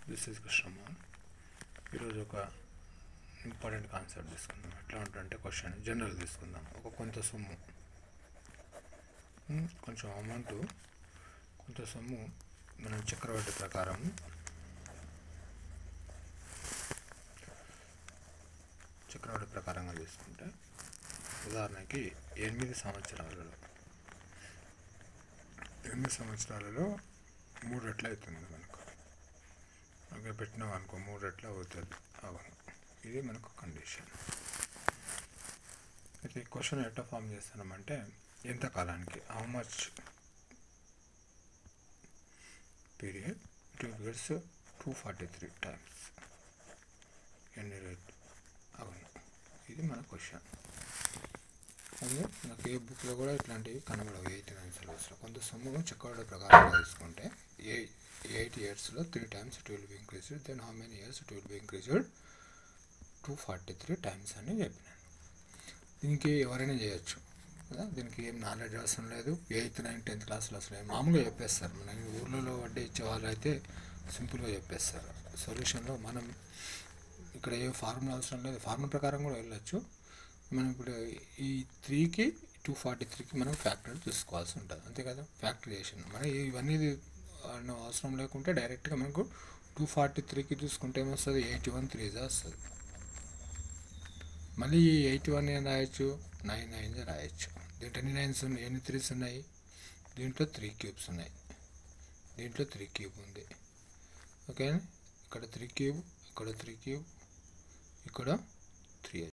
This is Krishnamohan. ఈరోజు ఒక important concept తీసుకుందాం. ఎట్లా ఉంటుందంటే క్వశ్చన్ జనరల్ తీసుకుందాం. ఒక కొంత సొమ్ము, కొంచెం అమౌంట్, కొంత సొమ్ము మనం చక్రవడ్డీ ప్రకారం ప్రకారంగా తీసుకుంటే, ఉదాహరణకి 8 సంవత్సరాలలో 3 రెట్లు అవుతుంది మనకు. ఓకే, పెట్టినాం అనుకో 3 రెట్లు అవుతుంది. అవును, ఇది మనకు కండిషన్. అయితే ఈ క్వశ్చన్ ఎట్లా ఫామ్ చేస్తున్నామంటే, ఎంత కాలానికి, how much period it gives 243 times ఎన్ని రేట్. అవును, ఇది మన క్వశ్చన్. అదే నాకు ఏ బుక్లో కూడా ఇట్లాంటివి కనబడవు. 89 సిలబస్లో కొంత సొమ్ము చక్రవడ్డీ ప్రకారంగా తీసుకుంటే 8 yearsలో 3 times it will be increased. Then how many years it will be increased? 243 times అని చెప్పినాను. దీనికి ఎవరైనా చేయొచ్చు కదా, దీనికి ఏం నాలెడ్జ్ అవసరం లేదు. 8th, 9th, 10th క్లాస్లో అసలు మామూలుగా చెప్పేస్తారు. మన ఊర్లలో వడ్డీ ఇచ్చే వాళ్ళు అయితే సింపుల్గా చెప్పేస్తారు. సొల్యూషన్లో మనం ఇక్కడ ఏ ఫార్ములా అవసరం లేదు, ఫార్ములా ప్రకారం కూడా వెళ్ళచ్చు. మనం ఇప్పుడు ఈ 3కి 243కి మనం ఫ్యాక్టర్ చూసుకోవాల్సి ఉంటుంది, అంతే కదా. ఫ్యాక్టరైజేషన్ మనం ఇవన్నీ అవసరం లేకుంటే డైరెక్ట్గా మనకు 243కి చూసుకుంటే ఏమొస్తుంది, 81 3s వస్తుంది. మళ్ళీ ఈ 81 ఏం రాయొచ్చు, 9 9s రాయొచ్చు. దీంట్లో ఎన్ని 9s ఉన్నాయి, ఎన్ని 3s ఉన్నాయి, దీంట్లో 3 cubes ఉన్నాయి, దీంట్లో 3 cube ఉంది. ఓకే, ఇక్కడ 3 cube, ఇక్కడ 3 cube, ఇక్కడ 3